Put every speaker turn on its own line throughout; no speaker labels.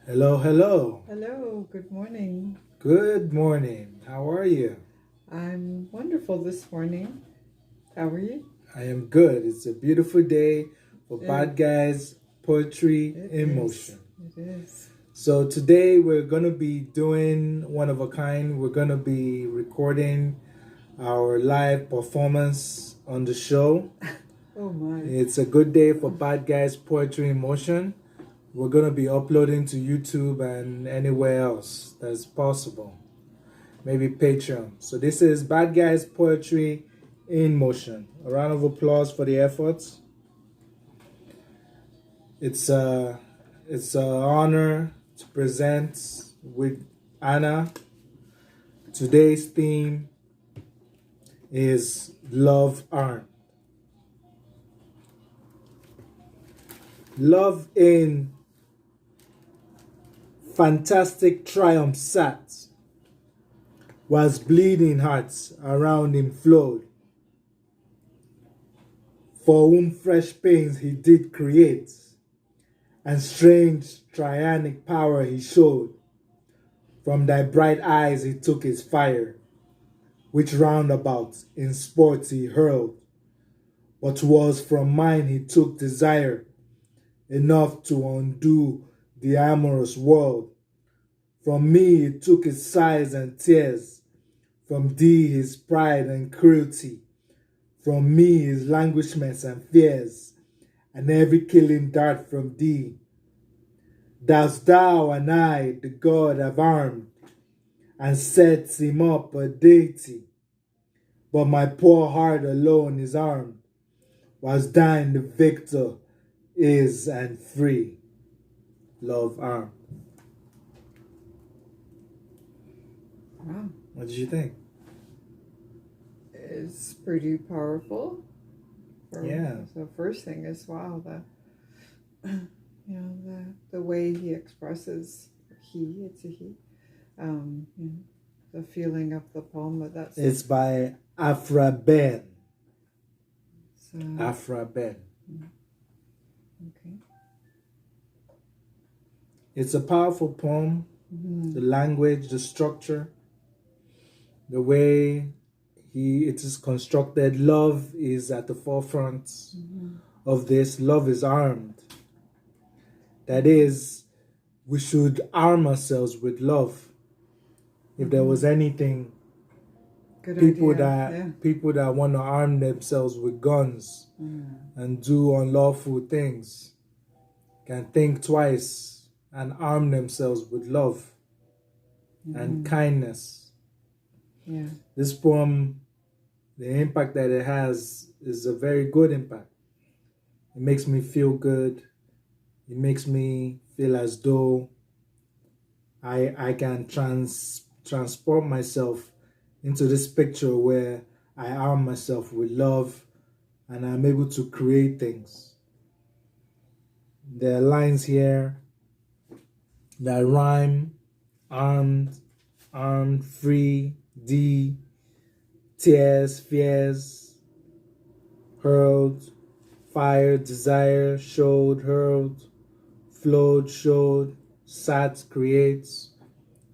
Hello, hello.
Hello, good morning.
Good morning. How are you?
I'm wonderful this morning. How are you?
I am good. It's a beautiful day for
It,
Bad Guys Poetry
it
in
is.
Motion.
It is.
So today we're going to be doing one of a kind. We're going to be recording our live performance on the show.
Oh my.
It's a good day for Bad Guys Poetry in Motion. We're going to be uploading to YouTube and anywhere else that's possible. Maybe Patreon. So this is Bad Guys Poetry in Motion. A round of applause for the efforts. It's a honor to present with Anna. Today's theme is Love Armed. Love in fantastic triumph sat, whilst bleeding hearts around him flowed. For whom fresh pains he did create, and strange trianic power he showed. From thy bright eyes he took his fire, which roundabout in sports he hurled. But was from mine he took desire, enough to undo the amorous world. From me he took his sighs and tears, from thee his pride and cruelty, from me his languishments and fears, and every killing dart from thee. Thus thou and I the God have armed, and sets him up a deity. But my poor heart alone is armed, whilst thine the victor is and free. Love armed.
Wow.
What did you think?
It's pretty powerful.
Yeah.
So first thing is wow, the way he expresses it's a he. The feeling of the poem, but that's
It's by Afra Ben.
so,
Afra Ben.
okay.
It's a powerful poem. The language, the structure, the way it is constructed. Love is at the forefront of this. Love is armed. That is, we should arm ourselves with love. If there was anything,
Good
people
idea.
that want to arm themselves with guns and do unlawful things can think twice and arm themselves with love and kindness.
Yeah.
This poem, the impact that it has is a very good impact. It makes me feel good. It makes me feel as though I can transport myself into this picture where I arm myself with love and I'm able to create things. There are lines here that rhyme: armed, free, tears, fears, hurled, fire, desire, showed, hurled, flowed, showed, sat, creates.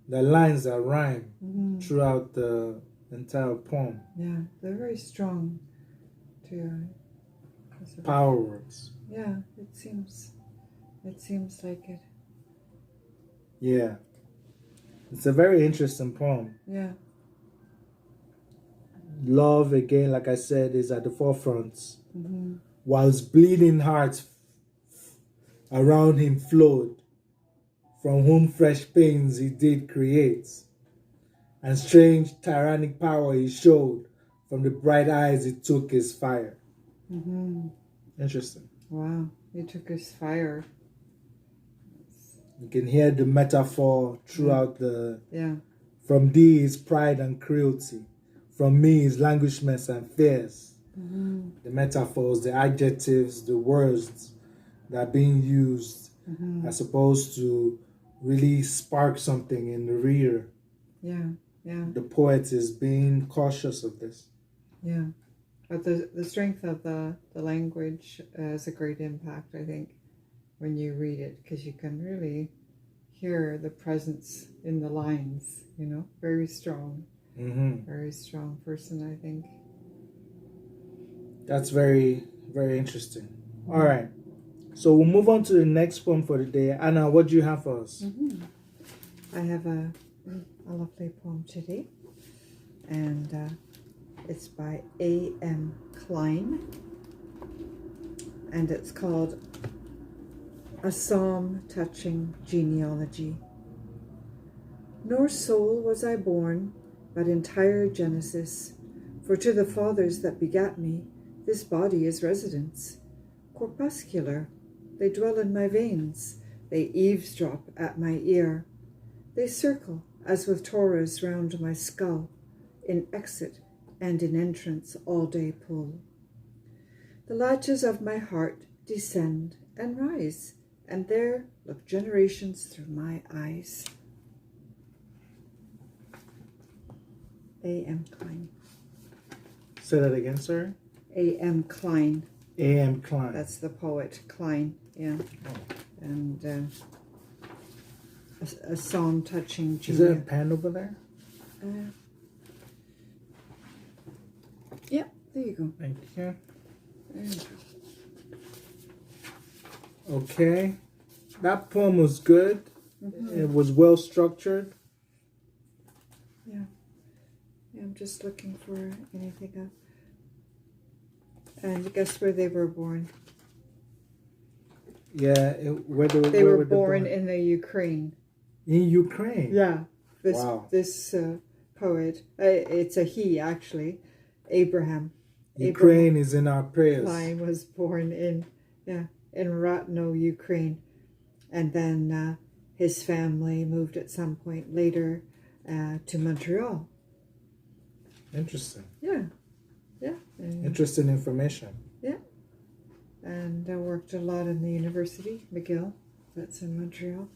The lines that rhyme throughout the entire poem.
Yeah, they're very strong too.
Power words.
Yeah, it seems like it.
Yeah. It's a very interesting poem.
Yeah.
Love, again, like I said, is at the forefront. Whilst bleeding hearts around him flowed, from whom fresh pains he did create, and strange tyrannic power he showed, from the bright eyes he took his fire. Interesting.
Wow, he took his fire.
You can hear the metaphor throughout the...
Yeah.
From thee his pride and cruelty, from me his languishments and fears. The metaphors, the adjectives, the words that are being used are supposed to really spark something in the reader.
Yeah, yeah.
The poet is being cautious of this.
Yeah. But the strength of the language has a great impact, I think, when you read it, because you can really hear the presence in the lines, you know, very strong. Very strong person, I think.
That's very, very interesting. All right. So we'll move on to the next poem for the day. Anna, what do you have for us?
I have a lovely poem today, and it's by A.M. Klein, and it's called A Psalm Touching Genealogy. Nor soul was I born, but entire Genesis, for to the fathers that begat me, this body is residence. Corpuscular, they dwell in my veins, they eavesdrop at my ear. They circle, as with Taurus round my skull, in exit and in entrance all day pull. The latches of my heart descend and rise, and there look generations through my eyes. A.M. Klein.
Say that again, sir.
A.M. Klein.
A.M. Klein.
That's the poet, Klein, yeah. And a psalm touching
Is there a pen over there?
Yeah, there you go.
Thank you. Okay. That poem was good. It was well structured.
Yeah. I'm just looking for anything else. And guess where they were born?
Yeah, where
they were born in the Ukraine.
In Ukraine?
Yeah. This poet, it's a he actually, Abraham.
Ukraine is in our prayers.
Klein was born in Ratno, Ukraine. And then his family moved at some point later to Montreal.
Interesting.
Yeah.
Interesting information.
Yeah. And I worked a lot in the university, McGill, that's in Montreal.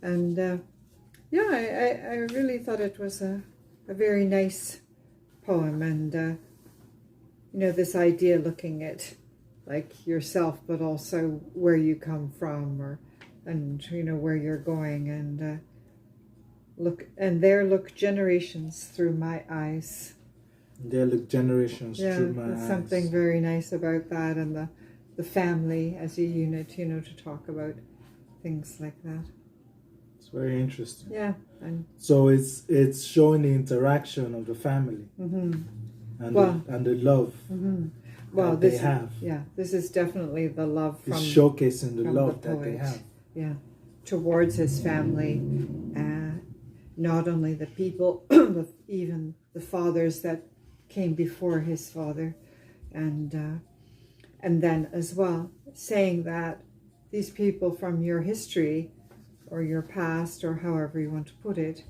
And I really thought it was a very nice poem. And, this idea looking at like yourself, but also where you come from and where you're going. And look generations through my eyes.
There look generations through my eyes.
There's something very nice about that, and the family as a unit, to talk about things like that.
It's very interesting.
Yeah. And
so it's showing the interaction of the family and the love that they have.
Yeah, this is definitely the love from...
It's showcasing the love that they have.
Yeah, towards his family, not only the people, but even the fathers that came before his father, and then as well saying that these people from your history or your past, or however you want to put it,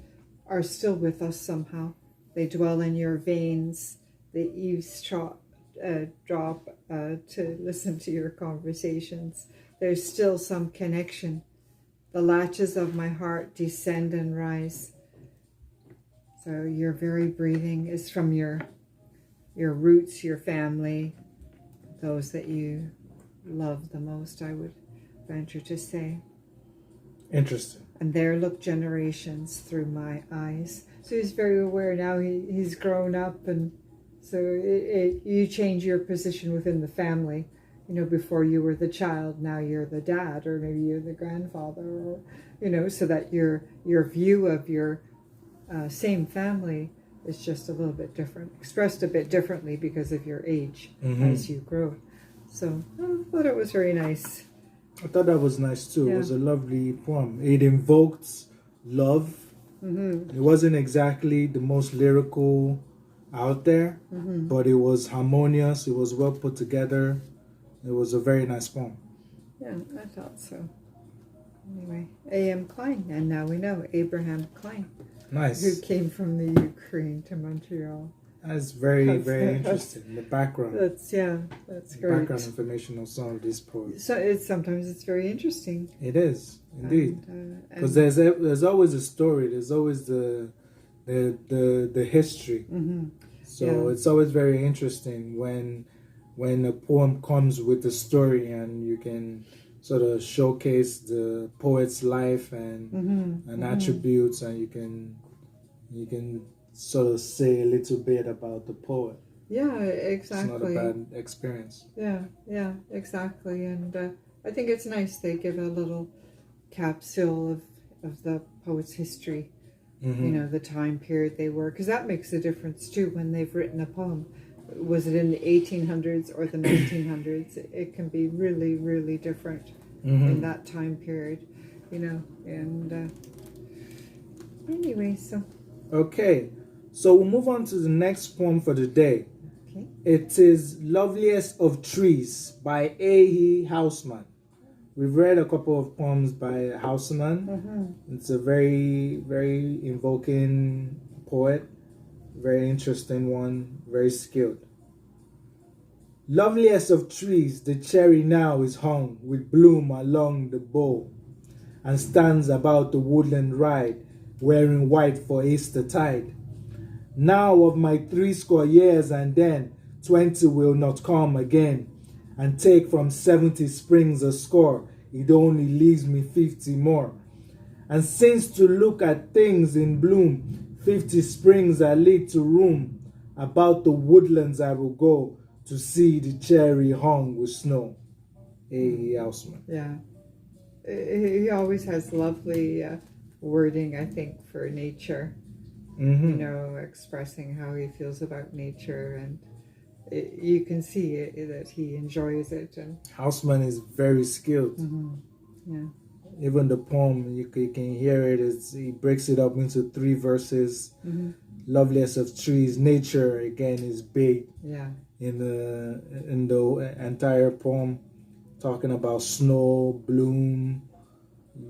are still with us somehow. They dwell in your veins. They eavesdrop to listen to your conversations. There's still some connection. The latches of my heart descend and rise. So your very breathing is from your roots, your family, those that you love the most, I would venture to say.
Interesting.
And there look generations through my eyes. So he's very aware now. He's grown up, and so you change your position within the family. Before you were the child, now you're the dad, or maybe you're the grandfather, or so that your view of your same family is just a little bit different, expressed a bit differently because of your age as you grow. So I thought it was very nice.
I thought that was nice too. Yeah. It was a lovely poem. It invoked love. It wasn't exactly the most lyrical out there, but it was harmonious. It was well put together. It was a very nice poem.
Yeah, I thought so. Anyway, A.M. Klein, and now we know Abraham Klein.
Nice.
Who came from the Ukraine to Montreal.
That's very interesting. The background.
That's great.
Background information of some of these poems.
So sometimes it's very interesting.
It is indeed, because there's always a story. There's always the history. So it's always very interesting when a poem comes with a story and you can sort of showcase the poet's life and attributes, and you can sort of say a little bit about the poet.
Yeah,
It's not a
exactly.
bad experience.
Yeah, exactly. And I think it's nice they give a little capsule of the poet's history, the time period they were, because that makes a difference too when they've written a poem. Was it in the 1800s or the 1900s? It can be really, really different in that time period, and anyway, so.
Okay, so we'll move on to the next poem for the day.
Okay.
It is Loveliest of Trees by A.E. Houseman. We've read a couple of poems by Houseman. It's a very, very invoking poet, very interesting one, very skilled. Loveliest of trees, the cherry now is hung with bloom along the bough, and stands about the woodland ride, wearing white for Easter tide. Now of my 80 years and then 20 will not come again, and take from 70 springs a score, it only leaves me 50 more. And since to look at things in bloom, 50 springs are laid to room, about the woodlands I will go to see the cherry hung with snow. A. Houseman.
Yeah. He always has lovely wording, I think, for nature. Expressing how he feels about nature, and you can see that he enjoys it. And
Houseman is very skilled.
Yeah.
Even the poem, you can hear it. He breaks it up into 3 verses. Loveliest of trees, nature again is big.
Yeah.
In the entire poem, talking about snow, bloom.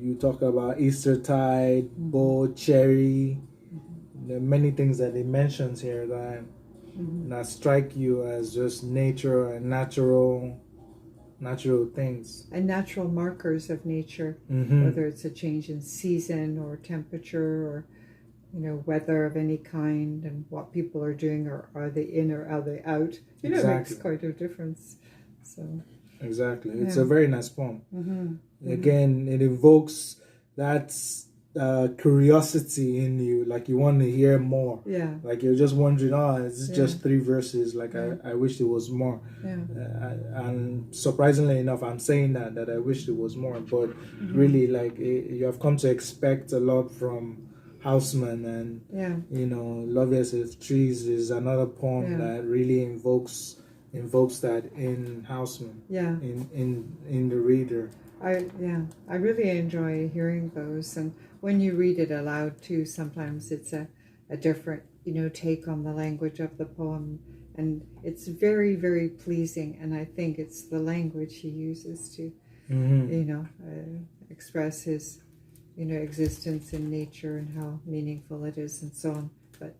You talk about Eastertide, bow, cherry. There are many things that he mentions here that strike you as just nature and natural things.
And natural markers of nature, whether it's a change in season or temperature or weather of any kind, and what people are doing, or are they in or are they out? It makes quite a difference. So
exactly, it's a very nice poem. Again, it evokes that curiosity in you, like you want to hear more.
Yeah.
Like you're just wondering, it's just 3 verses. Like I wish it was more.
Yeah.
And surprisingly enough, I'm saying that I wish it was more. But really, like you have come to expect a lot from Houseman, and Loveliest of Trees is another poem that really invokes that in Houseman.
Yeah.
In the reader.
I really enjoy hearing those, and when you read it aloud too, sometimes it's a different take on the language of the poem, and it's very, very pleasing. And I think it's the language he uses to express his existence in nature and how meaningful it is and so on. But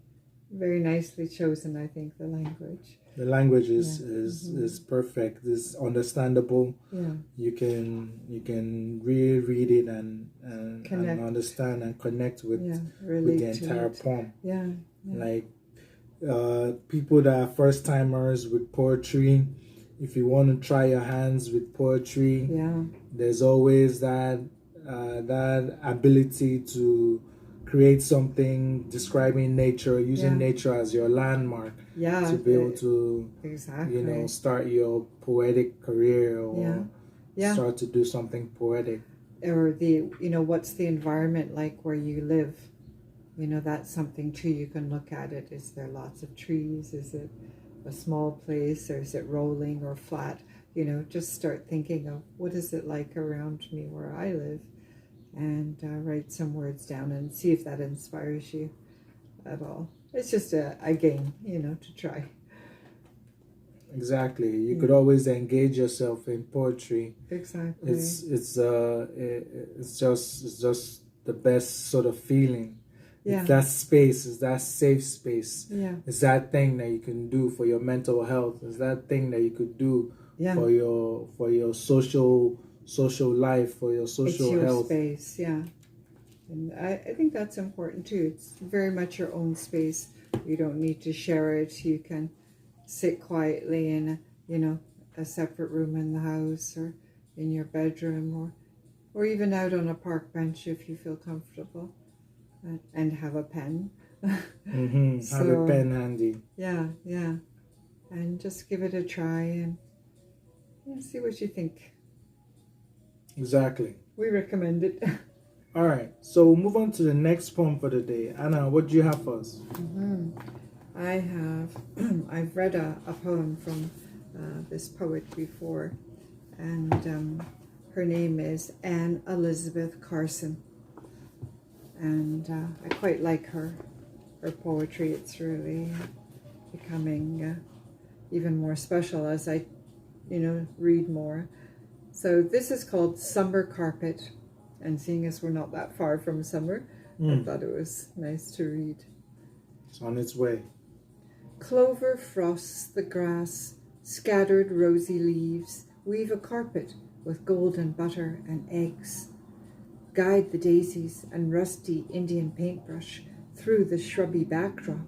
very nicely chosen, I think, the language.
The language is perfect. It's understandable.
Yeah.
You can really read it and understand and connect with the entire poem.
Yeah.
Like people that are first timers with poetry, if you want to try your hands with poetry, there's always that ability to create something describing nature, using nature as your landmark, to be able to start your poetic career, or start to do something poetic.
Or what's the environment like where you live? That's something too. You can look at it. Is there lots of trees? Is it a small place, or is it rolling or flat? Just start thinking of what is it like around me where I live, and write some words down and see if that inspires you at all. It's just a game, to try.
Exactly. You could always engage yourself in poetry.
Exactly.
It's just the best sort of feeling.
Yeah.
It's that space, it's that safe space.
Yeah.
It's that thing that you can do for your mental health. It's that thing that you could do for your social life, for your social health.
It's your space, yeah. And I think that's important too. It's very much your own space. You don't need to share it. You can sit quietly in a separate room in the house, or in your bedroom, or even out on a park bench if you feel comfortable, and have a pen.
Mm-hmm. Have a pen handy.
Yeah, yeah. And just give it a try and see what you think.
Exactly.
We recommend it.
All right, so we'll move on to the next poem for the day. Anna, what do you have for us?
I've read a poem from this poet before, and her name is Anne Elizabeth Carson. And I quite like her poetry. It's really becoming even more special as I, read more. So this is called Summer Carpet. And seeing as we're not that far from summer, I thought it was nice to read.
It's on its way.
Clover frosts the grass, scattered rosy leaves, weave a carpet with golden butter and eggs. Guide the daisies and rusty Indian paintbrush through the shrubby backdrop.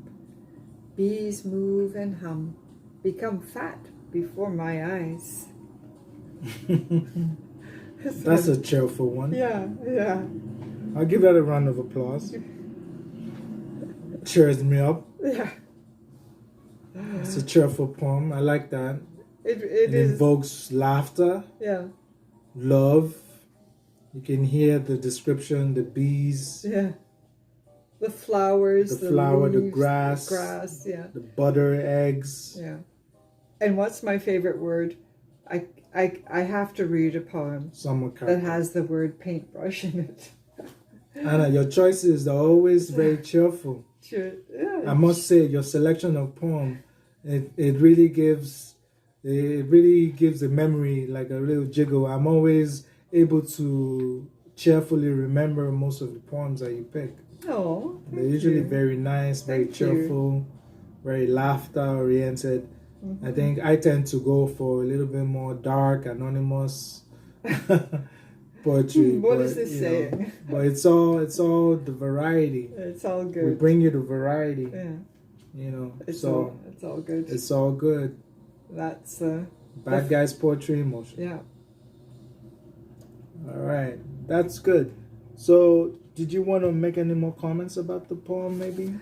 Bees move and hum, become fat before my eyes.
That's a cheerful one.
Yeah, yeah.
I'll give that a round of applause. Cheers me up.
Yeah.
It's a cheerful poem. I like that.
It
invokes laughter.
Yeah.
Love. You can hear the description, the bees.
Yeah. The flowers.
The flower,
leaves,
the grass.
The grass, yeah.
The butter, eggs.
Yeah. And what's my favorite word? I have to read a poem that has the word paintbrush in it.
Anna, your choices are always very cheerful.
Sure. Yeah.
I must say, your selection of poem, it really gives a memory, like a little jiggle. I'm always able to cheerfully remember most of the poems that you pick.
Oh,
they're usually very nice, very cheerful, very laughter oriented. I think I tend to go for a little bit more dark, anonymous poetry.
What is this saying?
But it's all the variety.
It's all good.
We bring you the variety.
Yeah. It's all good.
It's all good.
That's
Bad Guys Poetry in Motion.
Yeah.
All right, that's good. So, did you want to make any more comments about the poem, maybe?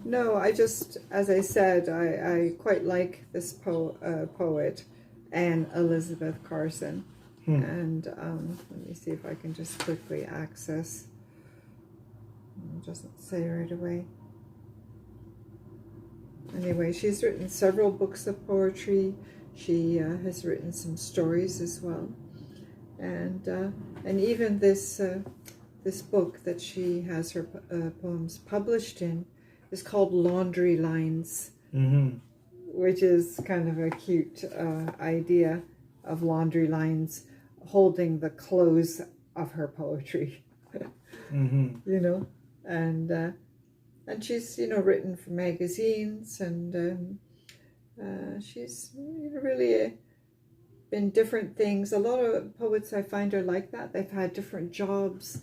No, I just, as I said, I quite like this poet, Anne Elizabeth Carson. And let me see if I can just quickly access. It doesn't say right away. Anyway, she's written several books of poetry. She has written some stories as well. And even this book that she has her poems published in is called Laundry Lines, which is kind of a cute idea of laundry lines holding the clothes of her poetry. And she's written for magazines, and she's really been different things. A lot of poets I find are like that. They've had different jobs.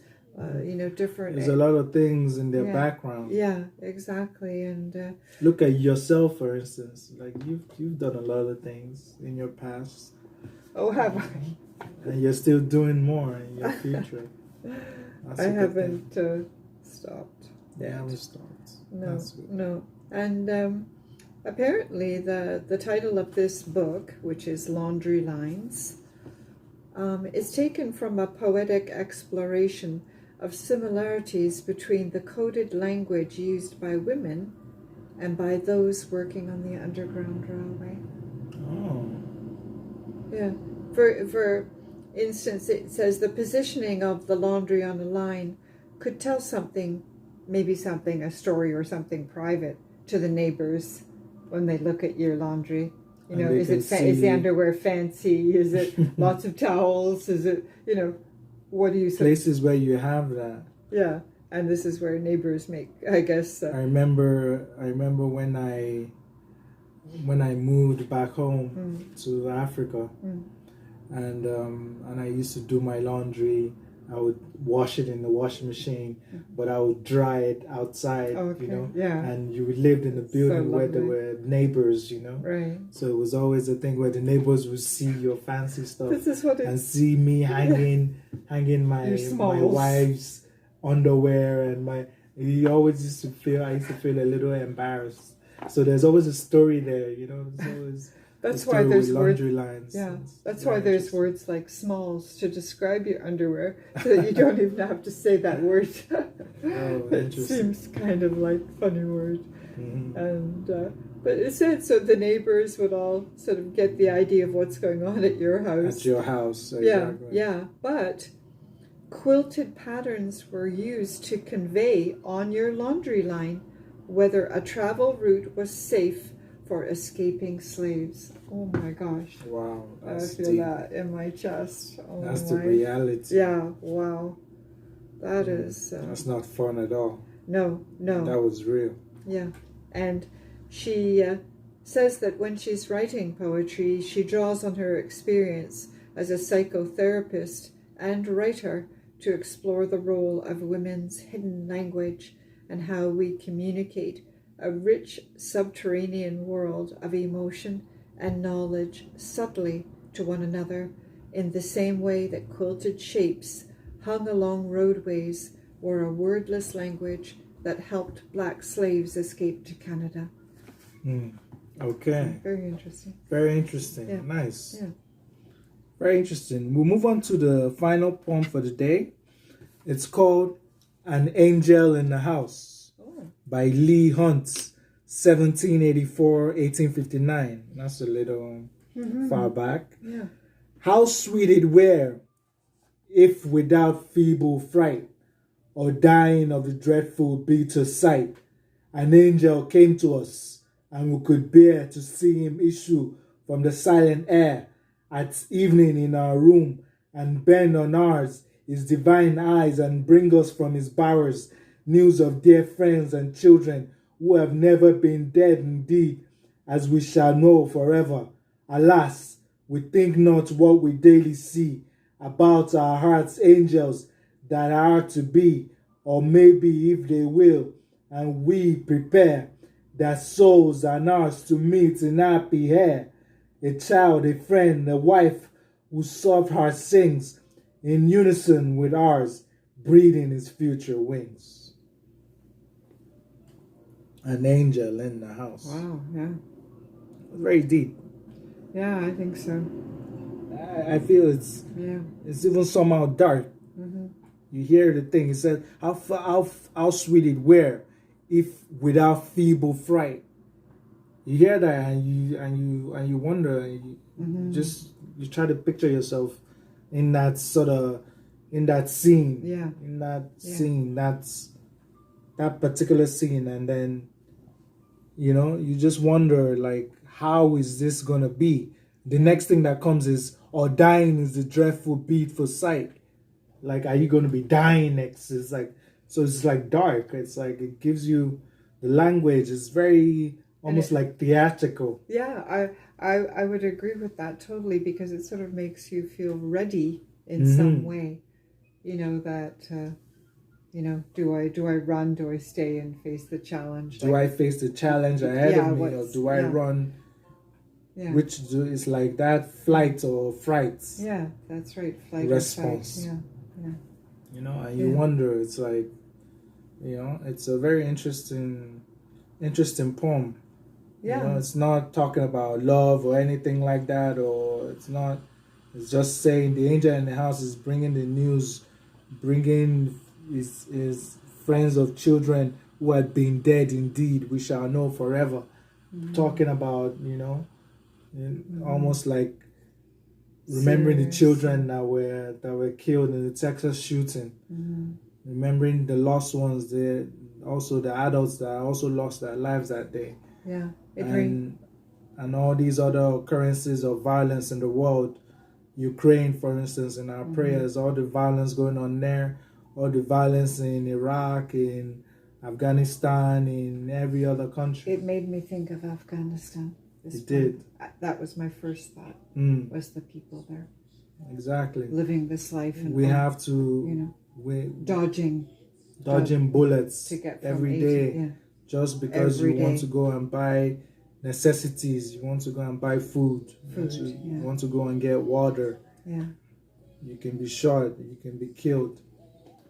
Different.
There's a lot of things in their background.
Yeah, exactly. And
look at yourself, for instance. Like you've done a lot of things in your past.
Oh, have I?
And you're still doing more in your future.
I haven't stopped.
You haven't stopped.
No, no. And apparently, the title of this book, which is Laundry Lines, is taken from a poetic exploration of similarities between the coded language used by women and by those working on the Underground Railway.
Oh.
Yeah. For instance, it says the positioning of the laundry on a line could tell something, maybe something, a story or something private to the neighbors when they look at your laundry. Is the underwear fancy? Is it lots of towels? Is it, what do you say?
Places where you have that.
Yeah, and this is where neighbors make, I guess.
I remember when I moved back home to Africa, and I used to do my laundry I would wash it in the washing machine, but I would dry it outside,
Okay.
you know.
Yeah.
And you lived in a building where there
lovely.
were neighbors, you know.
Right.
So it was always a thing where the neighbors would see your fancy stuff
This is what
and
it's.
see me hanging my
Your smalls.
wife's underwear and my. You always used to feel. I used to feel a little embarrassed. So there's always a story there, you know. There's always.
That's
a
why
story
there's
with
words.
laundry lines.
Yeah,
It's
that's
very
why there's
interesting.
words like smalls to describe your underwear, so that you don't even have to say that word.
Oh,
It
interesting.
seems kind of like a funny word.
Mhm.
And but it said so the neighbors would all sort of get the idea of what's going on at your house.
At your house,
Yeah,
exactly.
yeah. But quilted patterns were used to convey on your laundry line whether a travel route was safe for escaping slaves. Oh my gosh.
Wow,
I
that's
feel
deep.
that in my chest. Oh
That's
my.
the reality.
Yeah, wow. That is
That's not fun at all.
no.
That was real.
Yeah. And she says that when she's writing poetry, she draws on her experience as a psychotherapist and writer to explore the role of women's hidden language and how we communicate a rich subterranean world of emotion and knowledge subtly to one another in the same way that quilted shapes hung along roadways were a wordless language that helped black slaves escape to Canada.
Okay.
Very interesting.
Very interesting.
Yeah.
Nice.
Yeah.
Very interesting. We'll move on to the final poem for the day. It's called An Angel in the House by Lee Hunt, 1784-1859. That's a little far back.
Yeah.
How sweet it were if without feeble fright or dying of the dreadful bitter sight, an angel came to us, and we could bear to see him issue from the silent air at evening in our room, and bend on ours his divine eyes, and bring us from his bowers news of dear friends and children who have never been dead indeed, as we shall know forever. Alas, we think not what we daily see about our hearts' angels that are to be, or maybe if they will, and we prepare their souls and ours to meet in happy air. A child, a friend, a wife whose soft heart sings in unison with ours, breathing his future wings. An angel in the house.
Wow, yeah.
Very deep.
Yeah, I think so.
I feel it's even somehow dark.
Mm-hmm.
You hear the thing. It said, how sweet it were if without feeble fright. You hear that and you wonder. And you try to picture yourself in that scene.
Yeah.
In that scene. That particular scene, and then you just wonder, like, how is this gonna be? The next thing that comes is, or dying is the dreadful beat for sight. Like, are you going to be dying next? It's like, so it's like dark. It's like, it gives you, the language is very, almost like theatrical.
Yeah, I would agree with that totally, because it sort of makes you feel ready in some way. You know, that, do I run? Do I stay and face the challenge?
Do I face the challenge ahead of me, or do I run?
Yeah.
Which is like that flight or fright.
Yeah, that's right. Flight
response.
Or fight. Yeah.
And you wonder, it's like, it's a very interesting poem.
Yeah.
It's not talking about love or anything like that, or it's just saying the angel in the house is bringing the news, bringing his friends of children who had been dead indeed, we shall know forever. Talking about, almost like remembering the children that were killed in the Texas shooting. Remembering the lost ones, also the adults that also lost their lives that day.
Yeah.
And all these other occurrences of violence in the world. Ukraine, for instance, in our prayers, all the violence going on there, all the violence in Iraq, in Afghanistan, in every other country.
It made me think of Afghanistan.
It did.
That was my first thought, was the people there.
Exactly.
living this life and
We have to,
you know,
we
dodging
bullets
to get from
every
A to-
day
yeah.
just because
Every
you want
day.
to go and buy necessities. You want to go and buy food. You want to go and get water.
Yeah.
You can be shot. You can be killed.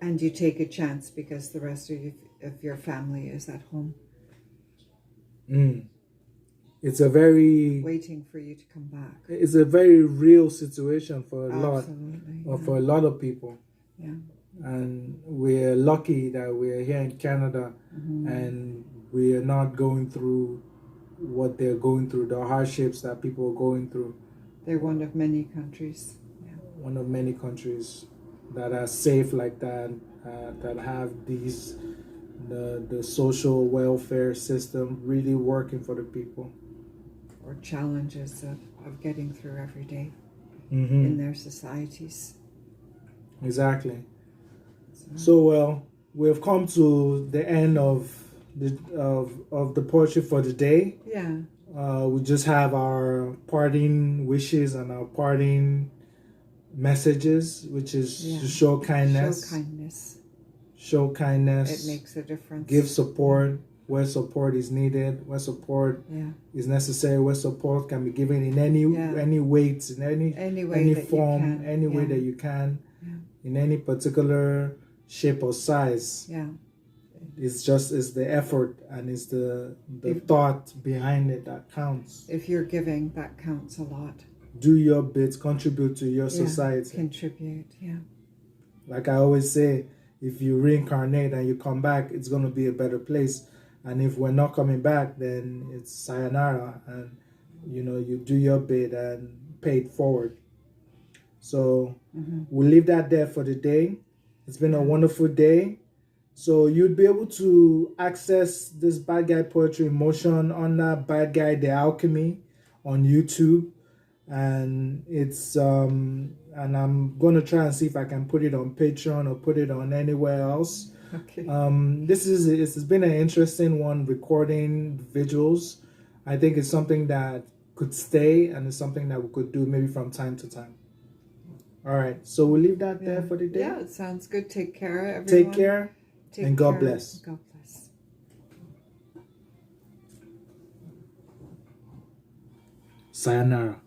And you take a chance because the rest of your family is at home.
It's a very
waiting for you to come back.
It's a very real situation for a
Absolutely,
lot, or for a lot of people.
Yeah.
And we're lucky that we're here in Canada, and we are not going through what they're going through, the hardships that people are going through.
They're one of many countries. Yeah.
One of many countries that are safe like that, that have the social welfare system really working for the people.
Or challenges of getting through every day in their societies.
Exactly. So well, we've come to the end of the poetry for the day.
Yeah.
We just have our parting wishes and our parting messages, which is to show kindness.
Show kindness.
Show kindness.
It makes a difference.
Give support where support is needed, where support is necessary, where support can be given in any weight, in any form, any way that you can, in any particular shape or size.
Yeah.
It's the effort and it's the thought behind it that counts.
If you're giving, that counts a lot.
Do your bit, contribute to your society.
Contribute, yeah.
Like I always say, if you reincarnate and you come back, it's going to be a better place. And if we're not coming back, then it's sayonara, and you do your bit and pay it forward. So we'll leave that there for the day. It's been a wonderful day. So you'd be able to access this Bad Guy Poetry in Motion under Bad Guy The Alchemy on YouTube, and it's and I'm gonna try and see if I can put it on Patreon or put it on anywhere else.
Okay.
It's been an interesting one, recording visuals. I think it's something that could stay, and it's something that we could do maybe from time to time. All right, so we'll leave that there for the day.
Yeah, it sounds good. Take care, everyone.
Take care, and God bless.
God bless.
Sayonara.